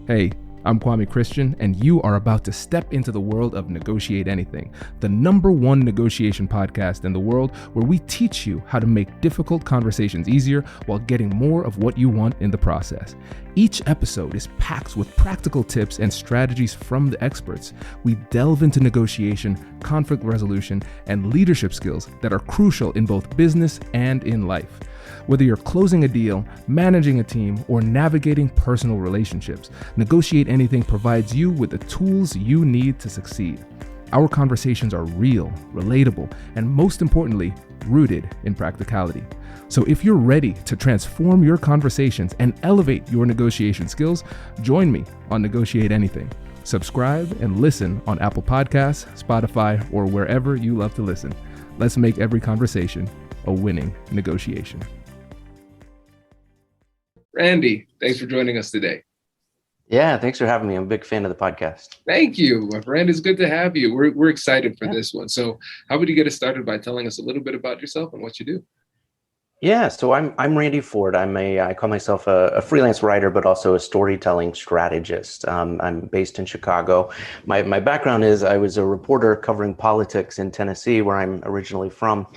Hey, I'm Kwame Christian, and you are about to step into the world of Negotiate Anything, the #1 negotiation podcast in the world where we teach you how to make difficult conversations easier while getting more of what you want in the process. Each episode is packed with practical tips and strategies from the experts. We delve into negotiation, conflict resolution, and leadership skills that are crucial in both business and in life. Whether you're closing a deal, managing a team, or navigating personal relationships, Negotiate Anything provides you with the tools you need to succeed. Our conversations are real, relatable, and most importantly, rooted in practicality. So if you're ready to transform your conversations and elevate your negotiation skills, join me on Negotiate Anything. Subscribe and listen on Apple Podcasts, Spotify, or wherever you love to listen. Let's make every conversation a winning negotiation. Randy, thanks for joining us today. Yeah, thanks for having me. I'm a big fan of the podcast. Thank you, my friend. It's good to have you. We're excited for this one. So how would you get us started by telling us a little bit about yourself and what you do? Yeah, so I'm Randy Ford. I call myself a freelance writer, but also a storytelling strategist. I'm based in Chicago. My background is I was a reporter covering politics in Tennessee, where I'm originally from,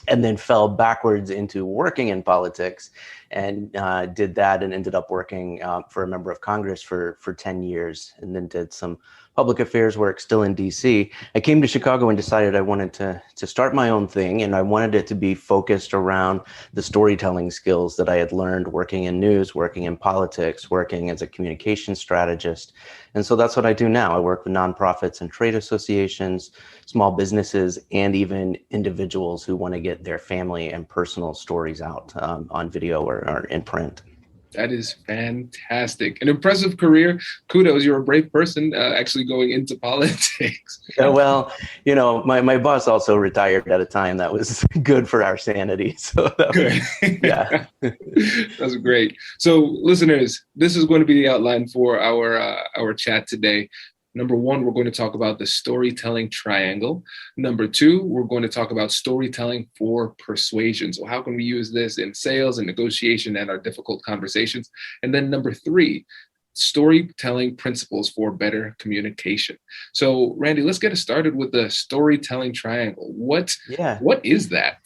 and then fell backwards into working in politics and did that and ended up working for a member of Congress for 10 years and then did some public affairs work still in DC. I came to Chicago and decided I wanted to start my own thing, and I wanted it to be focused around the storytelling skills that I had learned working in news, working in politics, working as a communication strategist. And so that's what I do now. I work with nonprofits and trade associations, small businesses, and even individuals who want to get their family and personal stories out on video or in print. That is fantastic. An impressive career. Kudos. You're a brave person actually going into politics. Well, my boss also retired at a time that was good for our sanity. So yeah. That's great. So listeners, this is going to be the outline for our chat today. Number 1, we're going to talk about the storytelling triangle. Number 2, we're going to talk about storytelling for persuasion. So how can we use this in sales and negotiation and our difficult conversations? And then number 3, storytelling principles for better communication. So Randy, let's get us started with the storytelling triangle. What is that?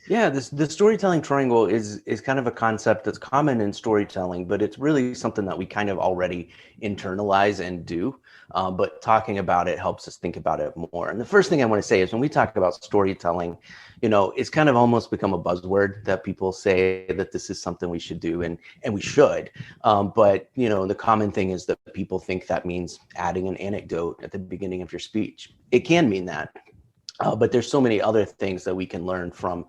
Yeah, the storytelling triangle is kind of a concept that's common in storytelling, but it's really something that we kind of already internalize and do. But talking about it helps us think about it more. And the first thing I want to say is when we talk about storytelling, it's kind of almost become a buzzword that people say that this is something we should do, and we should. But the common thing is that people think that means adding an anecdote at the beginning of your speech. It can mean that. But there's so many other things that we can learn from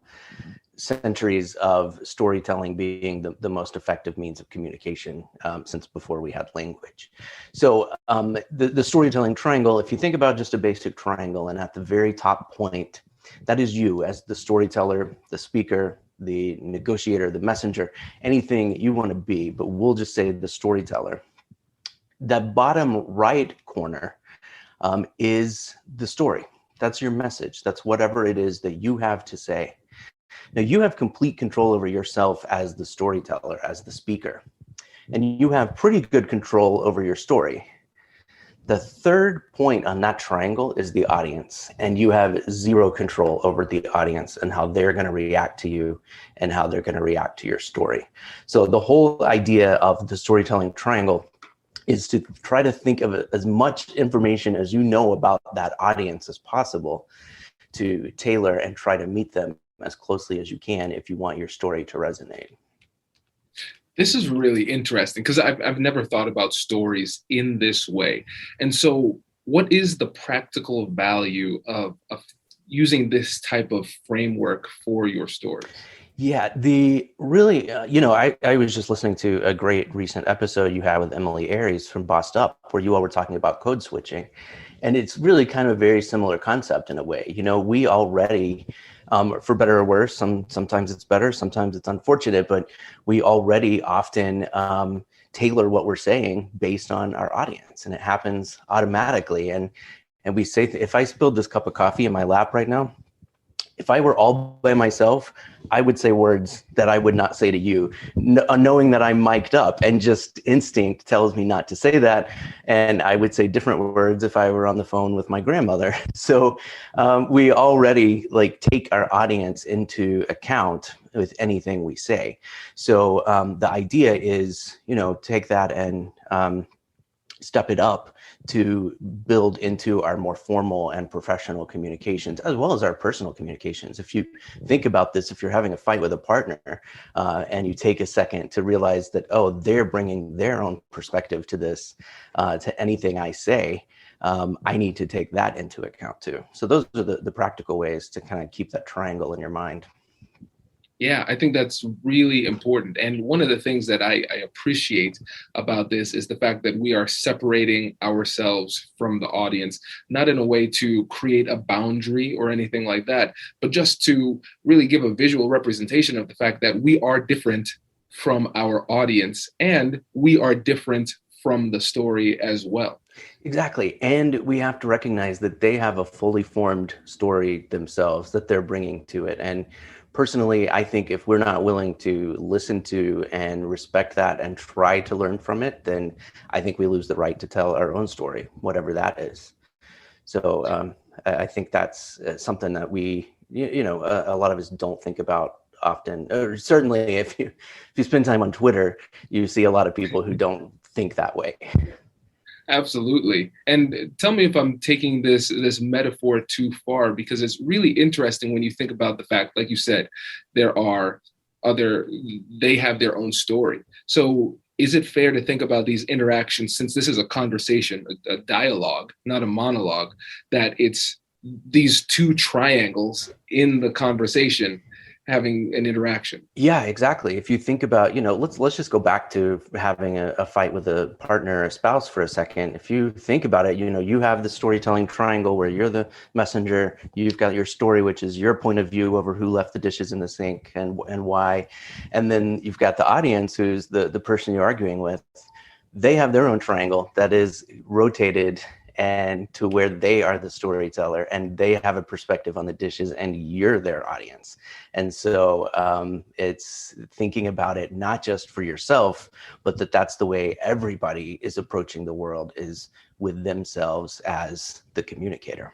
centuries of storytelling being the most effective means of communication since before we had language. So the storytelling triangle, if you think about just a basic triangle, and at the very top point, that is you as the storyteller, the speaker, the negotiator, the messenger, anything you want to be, but we'll just say the storyteller. That bottom right corner is the story. That's your message. That's whatever it is that you have to say. Now, you have complete control over yourself as the storyteller, as the speaker, and you have pretty good control over your story. The third point on that triangle is the audience, and you have zero control over the audience and how they're going to react to you and how they're going to react to your story. So the whole idea of the storytelling triangle is to try to think of as much information as you know about that audience as possible to tailor and try to meet them as closely as you can if you want your story to resonate. This is really interesting because I've never thought about stories in this way. And so what is the practical value of using this type of framework for your story? Yeah, I was just listening to a great recent episode you had with Emily Aries from Bossed Up, where you all were talking about code switching. And it's really kind of a very similar concept in a way. We already, for better or worse, sometimes it's better, sometimes it's unfortunate, but we already often tailor what we're saying based on our audience, and it happens automatically. And we say, if I spilled this cup of coffee in my lap right now, If I were all by myself, I would say words that I would not say to you, knowing that I'm mic'd up, and just instinct tells me not to say that. And I would say different words if I were on the phone with my grandmother. So we already like take our audience into account with anything we say. So the idea is, take that and step it up to build into our more formal and professional communications, as well as our personal communications. If you think about this, if you're having a fight with a partner and you take a second to realize that, oh, they're bringing their own perspective to this, to anything I say, I need to take that into account too. So those are the practical ways to kind of keep that triangle in your mind. Yeah, I think that's really important. And one of the things that I appreciate about this is the fact that we are separating ourselves from the audience, not in a way to create a boundary or anything like that, but just to really give a visual representation of the fact that we are different from our audience and we are different from the story as well. Exactly. And we have to recognize that they have a fully formed story themselves that they're bringing to it. And personally, I think if we're not willing to listen to and respect that and try to learn from it, then I think we lose the right to tell our own story, whatever that is. So I think that's something that we, a lot of us don't think about often. Or certainly if you spend time on Twitter, you see a lot of people who don't think that way. Absolutely. And tell me if I'm taking this metaphor too far, because it's really interesting when you think about the fact, like you said, they have their own story. So is it fair to think about these interactions, since this is a conversation, a dialogue, not a monologue, that it's these two triangles in the conversation having an interaction? Yeah, exactly. If you think about, let's just go back to having a fight with a partner or a spouse for a second. If you think about it, you have the storytelling triangle where you're the messenger, you've got your story, which is your point of view over who left the dishes in the sink and why. And then you've got the audience, who's the person you're arguing with. They have their own triangle that is rotated and to where they are the storyteller and they have a perspective on the dishes and you're their audience. And so it's thinking about it, not just for yourself, but that's the way everybody is approaching the world, is with themselves as the communicator.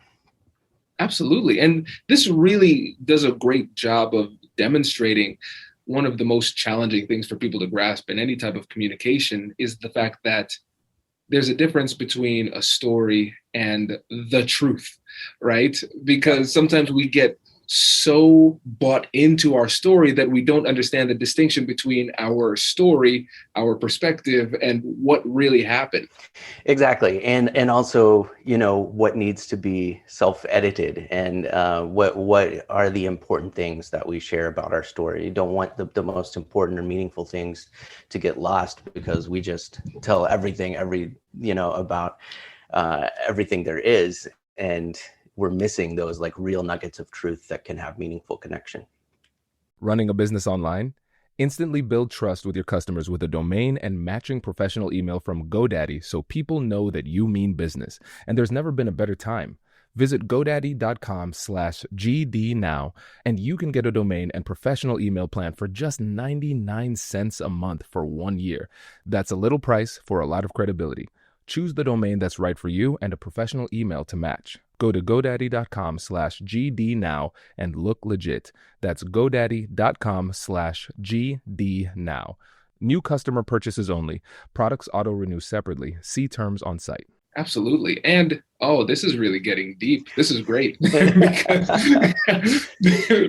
Absolutely. And this really does a great job of demonstrating one of the most challenging things for people to grasp in any type of communication is the fact that there's a difference between a story and the truth, right? Because sometimes we get so bought into our story that we don't understand the distinction between our story, our perspective, and what really happened. Exactly. And also, what needs to be self-edited and what are the important things that we share about our story. You don't want the most important or meaningful things to get lost because we just tell everything, about everything there is. And we're missing those like real nuggets of truth that can have meaningful connection. Running a business online? Instantly build trust with your customers with a domain and matching professional email from GoDaddy so people know that you mean business. And there's never been a better time. Visit GoDaddy.com/GD now, and you can get a domain and professional email plan for just 99 cents a month for 1 year. That's a little price for a lot of credibility. Choose the domain that's right for you and a professional email to match. Go to GoDaddy.com/GD now and look legit. That's GoDaddy.com/GD now. New customer purchases only. Products auto-renew separately. See terms on site. Absolutely. And, this is really getting deep. This is great.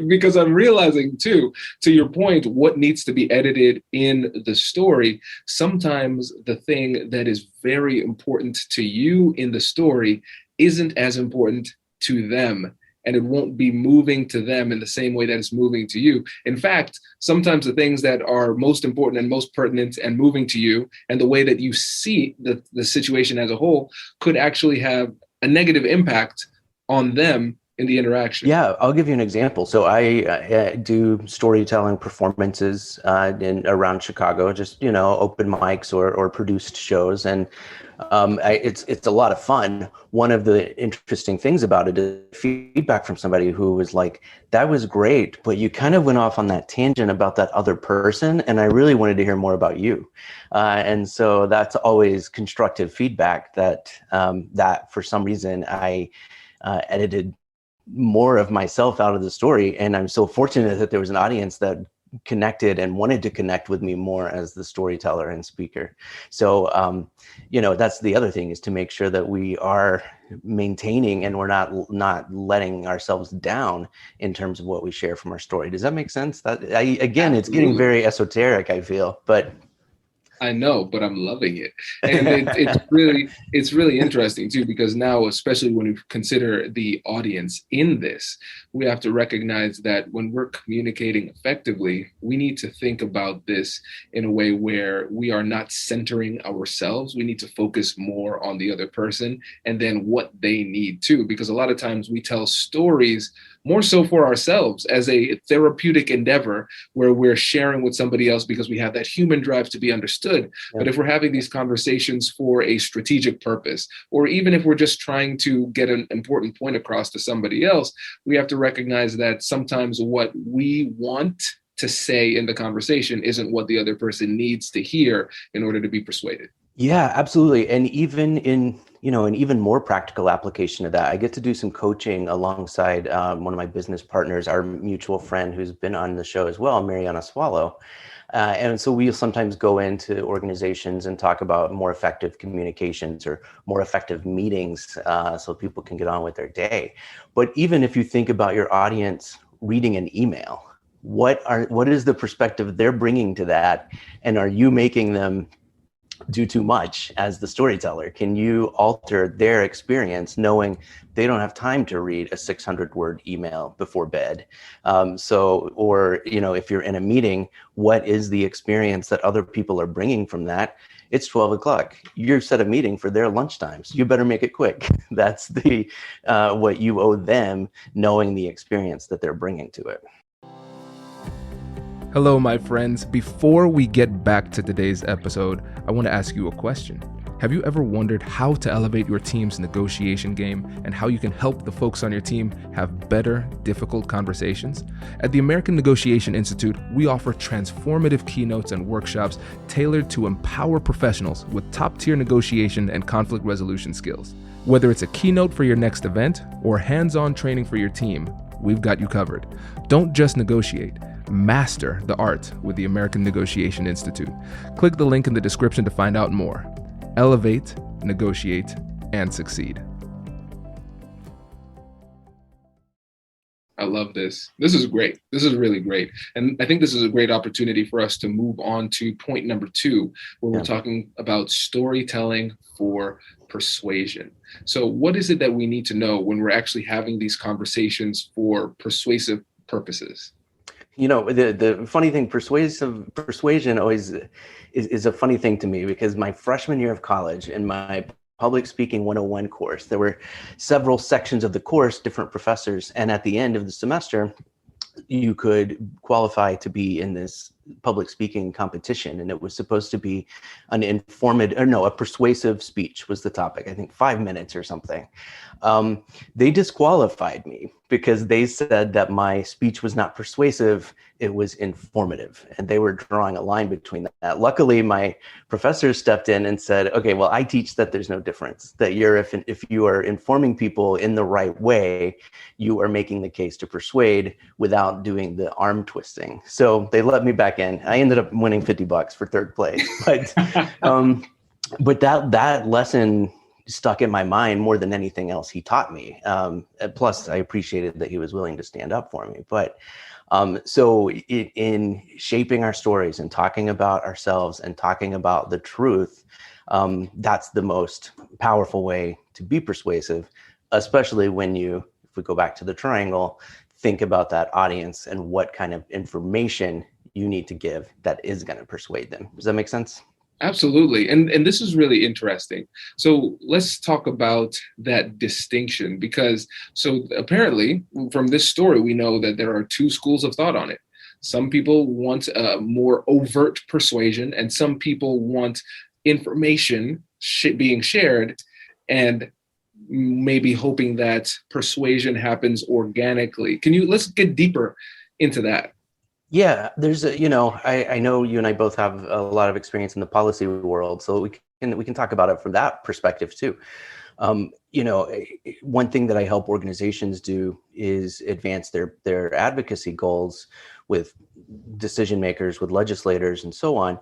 because I'm realizing, too, to your point, what needs to be edited in the story. Sometimes the thing that is very important to you in the story isn't as important to them. And it won't be moving to them in the same way that it's moving to you. In fact, sometimes the things that are most important and most pertinent and moving to you and the way that you see the situation as a whole could actually have a negative impact on them in the interaction? Yeah, I'll give you an example. So I do storytelling performances around Chicago, just open mics or produced shows, and it's a lot of fun. One of the interesting things about it is feedback from somebody who was like, "That was great, but you kind of went off on that tangent about that other person, and I really wanted to hear more about you." And so that's always constructive feedback that for some reason I edited more of myself out of the story. And I'm so fortunate that there was an audience that connected and wanted to connect with me more as the storyteller and speaker. So, that's the other thing, is to make sure that we are maintaining and we're not letting ourselves down in terms of what we share from our story. Does that make sense? Again, Absolutely. It's getting very esoteric, I feel, but I know, but I'm loving it. And it's really interesting too, because now, especially when we consider the audience in this, we have to recognize that when we're communicating effectively, we need to think about this in a way where we are not centering ourselves. We need to focus more on the other person and then what they need too, because a lot of times we tell stories more so for ourselves as a therapeutic endeavor where we're sharing with somebody else because we have that human drive to be understood. Yeah. But if we're having these conversations for a strategic purpose, or even if we're just trying to get an important point across to somebody else, we have to recognize that sometimes what we want to say in the conversation isn't what the other person needs to hear in order to be persuaded. Yeah, absolutely. And even in, an even more practical application of that, I get to do some coaching alongside one of my business partners, our mutual friend who's been on the show as well, Mariana Swallow. And so we sometimes go into organizations and talk about more effective communications or more effective meetings so people can get on with their day. But even if you think about your audience reading an email, what is the perspective they're bringing to that? And are you making them do too much as the storyteller? Can you alter their experience knowing they don't have time to read a 600-word email before bed? Or if you're in a meeting, what is the experience that other people are bringing from that? It's 12 o'clock. You've set a meeting for their lunchtime, so you better make it quick. That's the what you owe them, knowing the experience that they're bringing to it. Hello, my friends. Before we get back to today's episode, I want to ask you a question. Have you ever wondered how to elevate your team's negotiation game and how you can help the folks on your team have better, difficult conversations? At the American Negotiation Institute, we offer transformative keynotes and workshops tailored to empower professionals with top-tier negotiation and conflict resolution skills. Whether it's a keynote for your next event or hands-on training for your team, we've got you covered. Don't just negotiate. Master the art with the American Negotiation Institute. Click the link in the description to find out more. Elevate, negotiate, and succeed. I love this. This is great. This is really great. And I think this is a great opportunity for us to move on to point number 2, where we're talking about storytelling for persuasion. So what is it that we need to know when we're actually having these conversations for persuasive purposes? The funny thing, persuasion always is a funny thing to me, because my freshman year of college in my public speaking 101 course, there were several sections of the course, different professors, and at the end of the semester, you could qualify to be in this public speaking competition, and it was supposed to be a persuasive speech was the topic. I think 5 minutes or something. They disqualified me because they said that my speech was not persuasive, it was informative, and they were drawing a line between that. Luckily, my professor stepped in and said, okay, well, I teach that there's no difference, that if you are informing people in the right way, you are making the case to persuade without doing the arm twisting. So they let me back in. I ended up winning $50 for third place, but that lesson stuck in my mind more than anything else he taught me. Plus, I appreciated that he was willing to stand up for me. But so in shaping our stories and talking about ourselves and talking about the truth, that's the most powerful way to be persuasive, especially if we go back to the triangle, think about that audience and what kind of information you need to give that is going to persuade them. Does that make sense? Absolutely. And this is really interesting. So let's talk about that distinction, because so apparently from this story, we know that there are two schools of thought on it. Some people want a more overt persuasion, and some people want information being shared and maybe hoping that persuasion happens organically. Let's get deeper into that. Yeah, there's I know you and I both have a lot of experience in the policy world, so we can talk about it from that perspective too. One thing that I help organizations do is advance their advocacy goals with decision makers, with legislators, and so on.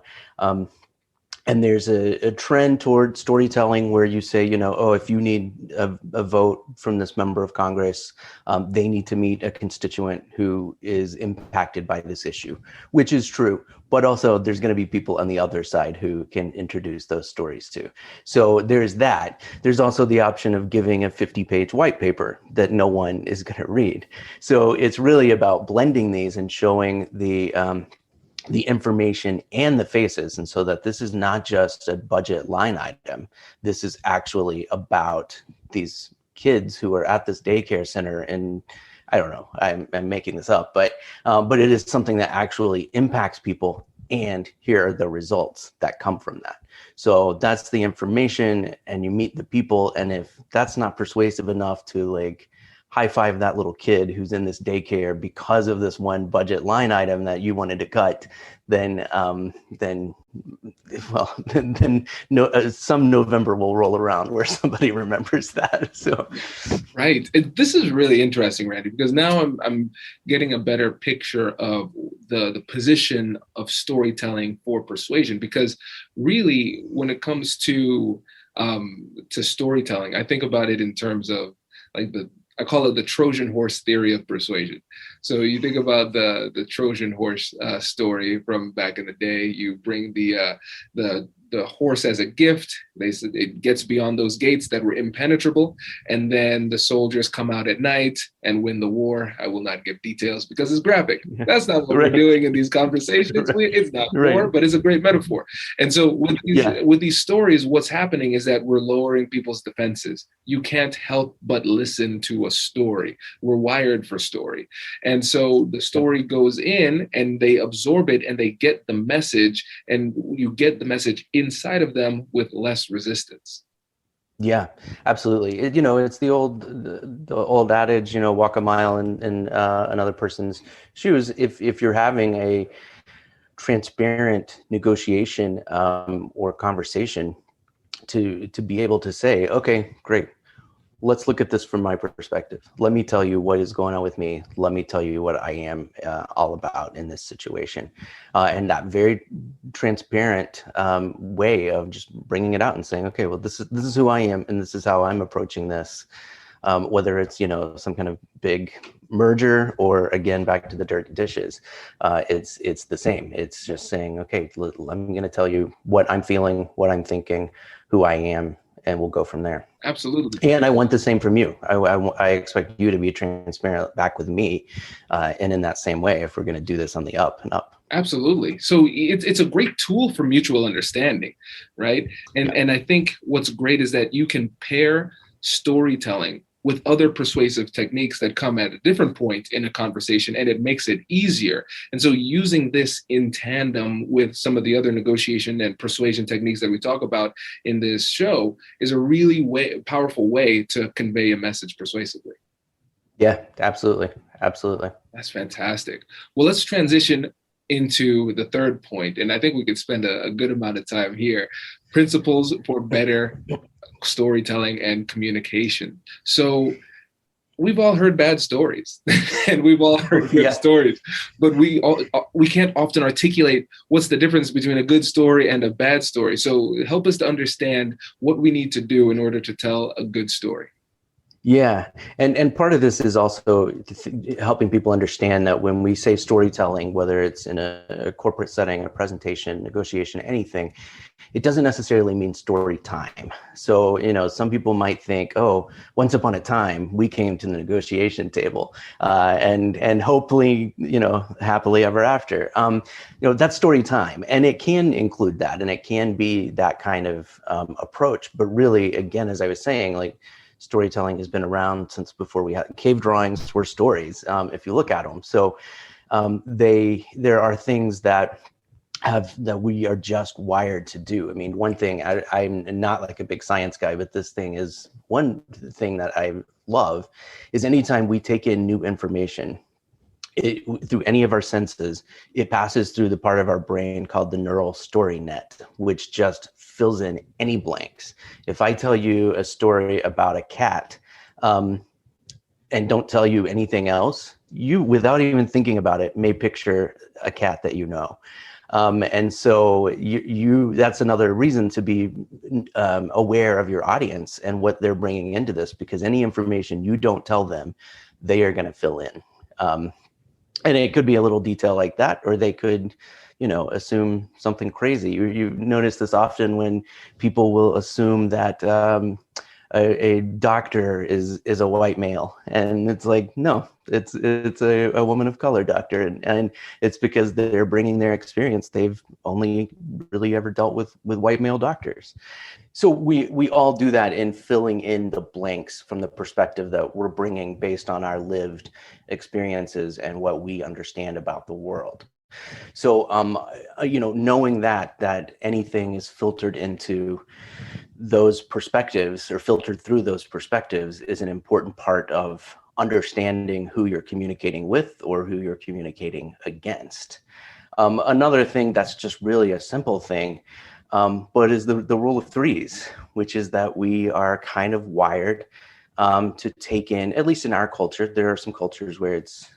And there's a trend toward storytelling where you say, if you need a vote from this member of Congress, they need to meet a constituent who is impacted by this issue, which is true. But also there's going to be people on the other side who can introduce those stories too. So there's that. There's also the option of giving a 50-page white paper that no one is going to read. So it's really about blending these and showing the information and the faces, and so that this is not just a budget line item. This is actually about these kids who are at this daycare center, and I don't know, I'm making this up, but it is something that actually impacts people, and here are the results that come from that. So that's the information, and you meet the people, and if that's not persuasive enough to high five that little kid who's in this daycare because of this one budget line item that you wanted to cut, then some November will roll around where somebody remembers that. So, right. This is really interesting, Randy, because now I'm getting a better picture of the position of storytelling for persuasion. Because really, when it comes to storytelling, I think about it in terms of I call it the Trojan horse theory of persuasion. So you think about the Trojan horse story from back in the day. You bring the horse as a gift. They said it gets beyond those gates that were impenetrable, and then the soldiers come out at night and win the war. I will not give details because it's graphic. That's not what we're doing in these conversations. It's not war, but it's a great metaphor. And so with these stories, what's happening is that we're lowering people's defenses. You can't help but listen to a story. We're wired for story. And so the story goes in and they absorb it and they get the message, and you get the message inside of them with less resistance. Yeah, absolutely. It's the old adage, walk a mile in another person's shoes. If you're having a transparent negotiation or conversation, to be able to say, okay, great, let's look at this from my perspective. Let me tell you what is going on with me. Let me tell you what I am all about in this situation. And that very transparent way of just bringing it out and saying, okay, well, this is who I am, and this is how I'm approaching this. Whether it's, some kind of big merger or, again, back to the dirty dishes, it's the same. It's just saying, okay, I'm going to tell you what I'm feeling, what I'm thinking, who I am, and we'll go from there. Absolutely. And I want the same from you. I expect you to be transparent back with me, and in that same way, if we're going to do this on the up and up. Absolutely. So it's a great tool for mutual understanding, right? And I think what's great is that you can pair storytelling with other persuasive techniques that come at a different point in a conversation, and it makes it easier. And so using this in tandem with some of the other negotiation and persuasion techniques that we talk about in this show is a really powerful way to convey a message persuasively. Yeah, absolutely. Absolutely. That's fantastic. Well, let's transition into the third point, and I think we could spend a good amount of time here. Principles for better storytelling and communication. So we've all heard bad stories and we've all heard good stories, but we can't often articulate what's the difference between a good story and a bad story. So help us to understand what we need to do in order to tell a good story. Yeah, and part of this is also helping people understand that when we say storytelling, whether it's in a corporate setting, a presentation, negotiation, anything, it doesn't necessarily mean story time. So, some people might think, oh, once upon a time, we came to the negotiation table, and hopefully, happily ever after. That's story time, and it can include that, and it can be that kind of approach. But really, again, as I was saying, like, storytelling has been around since before we had cave drawings were stories, if you look at them. So there are things that we are just wired to do. I mean, one thing, I'm not like a big science guy, but this thing is one thing that I love is anytime we take in new information, through any of our senses, it passes through the part of our brain called the neural story net, which just fills in any blanks. If I tell you a story about a cat, and don't tell you anything else, you, without even thinking about it, may picture a cat that you know. And so that's another reason to be aware of your audience and what they're bringing into this, because any information you don't tell them, they are going to fill in. And it could be a little detail like that, or they could, assume something crazy. You notice this often when people will assume that a doctor is a white male, and it's like, no, it's a woman of color doctor, and it's because they're bringing their experience. They've only really ever dealt with white male doctors. So we all do that in filling in the blanks from the perspective that we're bringing based on our lived experiences and what we understand about the world. So, knowing that anything is filtered into those perspectives or filtered through those perspectives is an important part of understanding who you're communicating with or who you're communicating against. Another thing that's just really a simple thing, but is the rule of threes, which is that we are kind of wired to take in, at least in our culture. There are some cultures where it's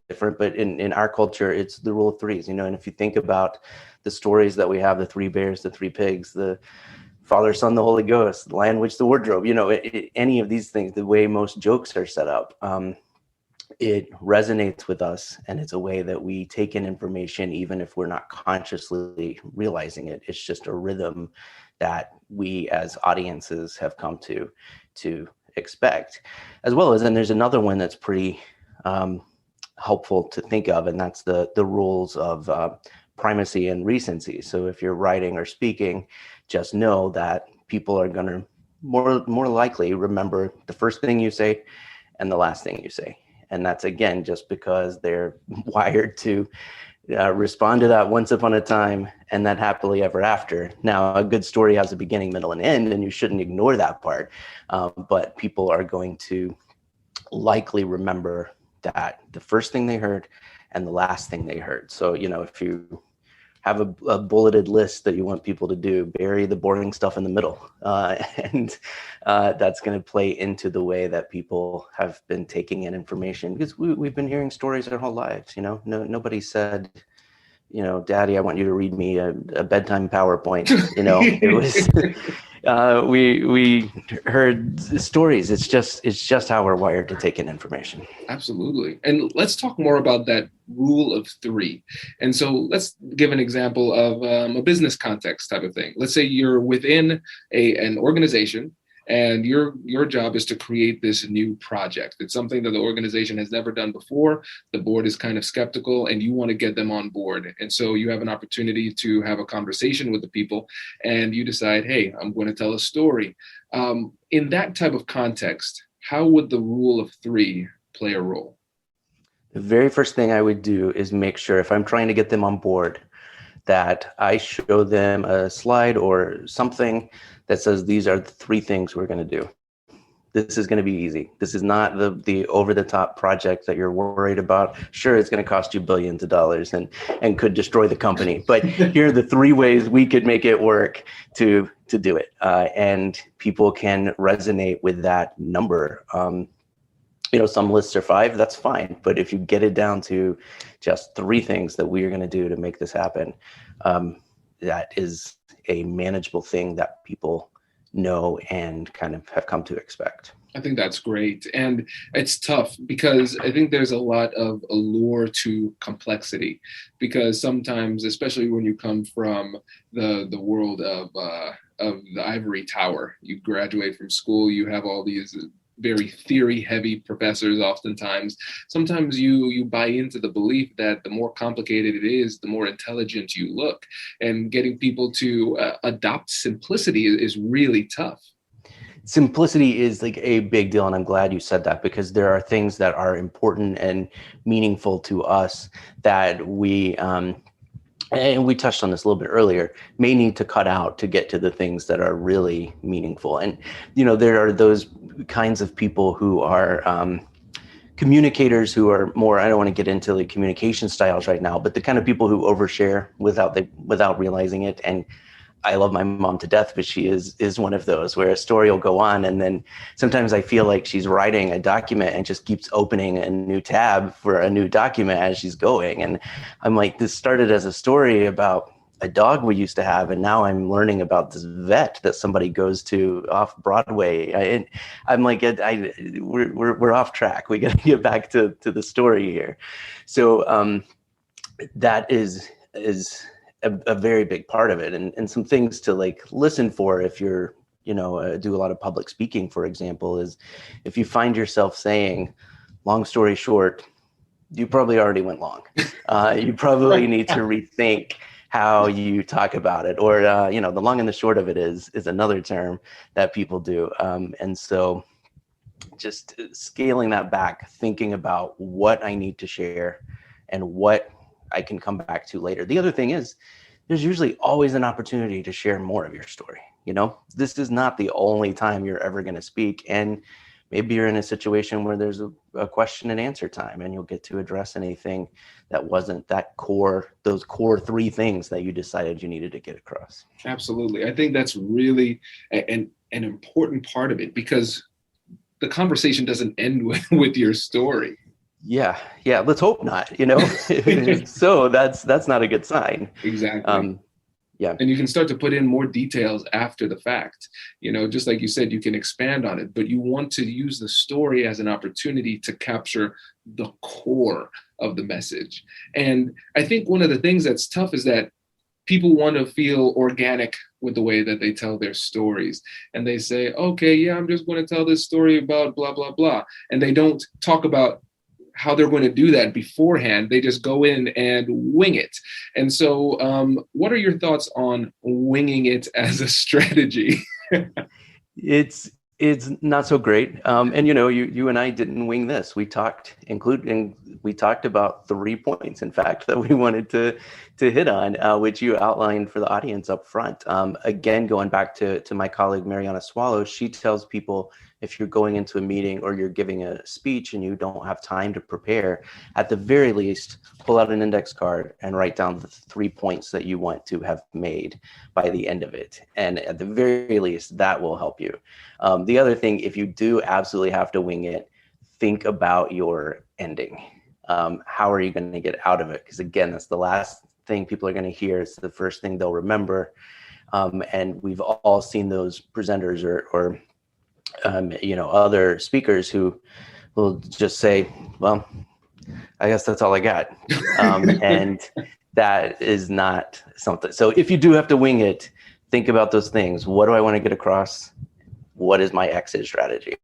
different, but in our culture, it's the rule of threes. And if you think about the stories that we have, the three bears, the three pigs, the Father, Son, the Holy Ghost, the Lion, Witch, the Wardrobe, any of these things, the way most jokes are set up, it resonates with us, and it's a way that we take in information even if we're not consciously realizing it. It's just a rhythm that we as audiences have come to expect, as well as, and there's another one that's pretty helpful to think of, and that's the rules of primacy and recency. So if you're writing or speaking, just know that people are going to more likely remember the first thing you say and the last thing you say. And that's, again, just because they're wired to respond to that once upon a time and that happily ever after. Now, a good story has a beginning, middle, and end, and you shouldn't ignore that part. But people are going to likely remember that the first thing they heard and the last thing they heard. So, if you have a bulleted list that you want people to do, bury the boring stuff in the middle. And that's going to play into the way that people have been taking in information, because we've been hearing stories our whole lives. Nobody said, Daddy, I want you to read me a bedtime PowerPoint. It was, we heard stories. It's just how we're wired to take in information. Absolutely. And let's talk more about that rule of three. And so let's give an example of a business context type of thing. Let's say you're within an organization, and your job is to create this new project. It's something that the organization has never done before. The board is kind of skeptical, and you want to get them on board. And so you have an opportunity to have a conversation with the people, and you decide, hey, I'm going to tell a story. In that type of context, how would the rule of three play a role? The very first thing I would do is make sure, if I'm trying to get them on board, that I show them a slide or something that says, these are the three things we're going to do. This is going to be easy. This is not the over-the-top project that you're worried about. Sure, it's going to cost you billions of dollars and could destroy the company. But here are the three ways we could make it work to do it. And people can resonate with that number. Some lists are 5, that's fine. But if you get it down to just 3 things that we are going to do to make this happen, that is a manageable thing that people know and kind of have come to expect. I think that's great. And it's tough because I think there's a lot of allure to complexity, because sometimes, especially when you come from the world of the ivory tower, you graduate from school, you have all these very theory heavy professors. Oftentimes, sometimes you buy into the belief that the more complicated it is, the more intelligent you look, and getting people to adopt simplicity is really tough. Simplicity is like a big deal, and I'm glad you said that, because there are things that are important and meaningful to us that we and we touched on this a little bit earlier, may need to cut out to get to the things that are really meaningful. And there are those kinds of people who are communicators who are more, I don't want to get into the communication styles right now, but the kind of people who overshare without realizing it. And I love my mom to death, but she is one of those, where a story will go on, and then sometimes I feel like she's writing a document and just keeps opening a new tab for a new document as she's going. And I'm like, this started as a story about a dog we used to have, and now I'm learning about this vet that somebody goes to off Broadway. I'm like, we're off track. We got to get back to the story here. So that is a very big part of it, and some things to like listen for if you're do a lot of public speaking, for example, is if you find yourself saying, long story short, you probably already went long. You probably need to rethink how you talk about it, or the long and the short of it is another term that people do, and so just scaling that back, thinking about what I need to share and what I can come back to later. The other thing is, there's usually always an opportunity to share more of your story. This is not the only time you're ever going to speak. And maybe you're in a situation where there's a question and answer time, and you'll get to address anything that wasn't those core three things that you decided you needed to get across. Absolutely. I think that's really an important part of it, because the conversation doesn't end with your story. Yeah. Let's hope not, So that's not a good sign. Exactly. Yeah. And you can start to put in more details after the fact, just like you said, you can expand on it, but you want to use the story as an opportunity to capture the core of the message. And I think one of the things that's tough is that people want to feel organic with the way that they tell their stories. And they say, okay, yeah, I'm just going to tell this story about blah, blah, blah. And they don't talk about how they're going to do that beforehand. They just go in and wing it. And so what are your thoughts on winging it as a strategy? It's not so great. And you and I didn't wing this. We talked about 3 points, in fact, that we wanted to hit on, which you outlined for the audience up front. Again, going back to my colleague, Mariana Swallow, she tells people, if you're going into a meeting or you're giving a speech and you don't have time to prepare, at the very least, pull out an index card and write down the 3 points that you want to have made by the end of it. And at the very least, that will help you. The other thing, if you do absolutely have to wing it, think about your ending. How are you going to get out of it? Because again, that's the last thing people are going to hear. It's the first thing they'll remember. And we've all seen those presenters or other speakers who will just say, well, I guess that's all I got. And that is not something. So if you do have to wing it, think about those things. What do I want to get across? What is my exit strategy?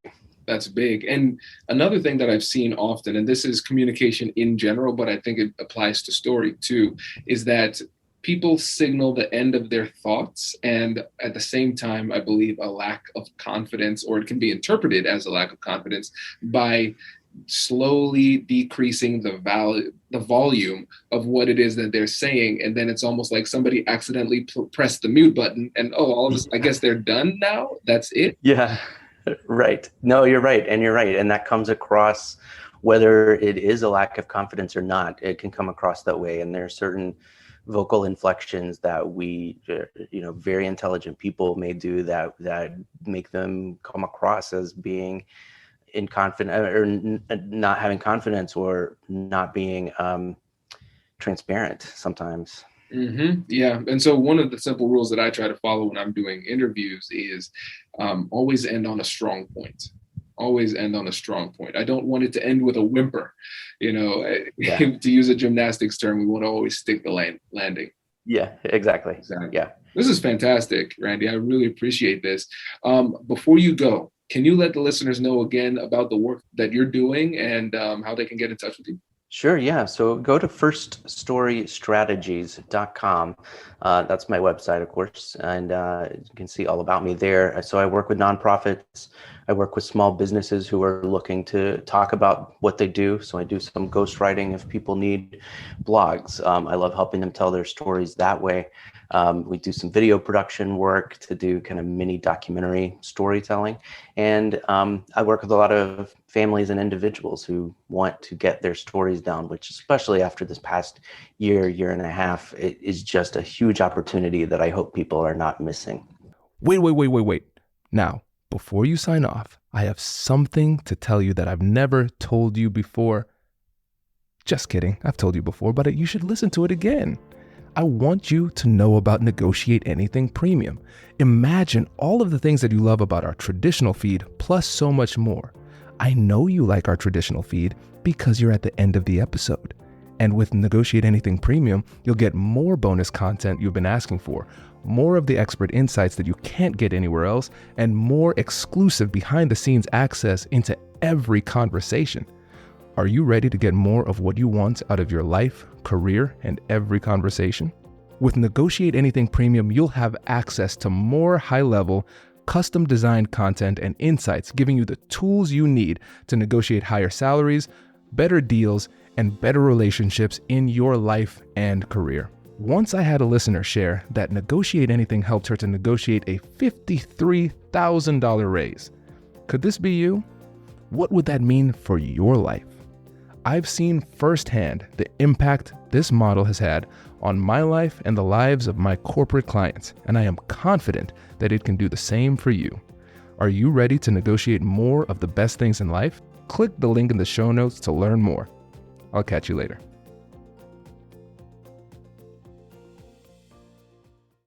That's big. And another thing that I've seen often, and this is communication in general, but I think it applies to story too, is that people signal the end of their thoughts, and at the same time, I believe, a lack of confidence, or it can be interpreted as a lack of confidence, by slowly decreasing the volume of what it is that they're saying. And then it's almost like somebody accidentally pressed the mute button, and all of us, I guess they're done now. That's it. Yeah, right. No, you're right. And that comes across, whether it is a lack of confidence or not, it can come across that way. And there are certain vocal inflections that we, very intelligent people may do that make them come across as being inconfident, or not having confidence, or not being transparent sometimes. Yeah. And so one of the simple rules that I try to follow when I'm doing interviews is always end on a strong point. Always end on a strong point. I don't want it to end with a whimper. Yeah. To use a gymnastics term, we want to always stick the landing. Yeah, exactly. Yeah. This is fantastic, Randy. I really appreciate this. Before you go, can you let the listeners know again about the work that you're doing and how they can get in touch with you? Sure. Yeah. So go to firststorystrategies.com. That's my website, of course, and you can see all about me there. So I work with nonprofits. I work with small businesses who are looking to talk about what they do. So I do some ghostwriting if people need blogs. I love helping them tell their stories that way. We do some video production work to do kind of mini documentary storytelling. And I work with a lot of families and individuals who want to get their stories down, which especially after this past year and a half, it is just a huge opportunity that I hope people are not missing. Wait. Now, before you sign off, I have something to tell you that I've never told you before. Just kidding. I've told you before, but you should listen to it again. I want you to know about Negotiate Anything Premium. Imagine all of the things that you love about our traditional feed, plus so much more. I know you like our traditional feed because you're at the end of the episode. And with Negotiate Anything Premium, you'll get more bonus content you've been asking for, more of the expert insights that you can't get anywhere else, and more exclusive behind-the-scenes access into every conversation. Are you ready to get more of what you want out of your life, career, and every conversation? With Negotiate Anything Premium, you'll have access to more high-level, custom-designed content and insights, giving you the tools you need to negotiate higher salaries, better deals, and better relationships in your life and career. Once I had a listener share that Negotiate Anything helped her to negotiate a $53,000 raise. Could this be you? What would that mean for your life? I've seen firsthand the impact this model has had on my life and the lives of my corporate clients, and I am confident that it can do the same for you. Are you ready to negotiate more of the best things in life? Click the link in the show notes to learn more. I'll catch you later.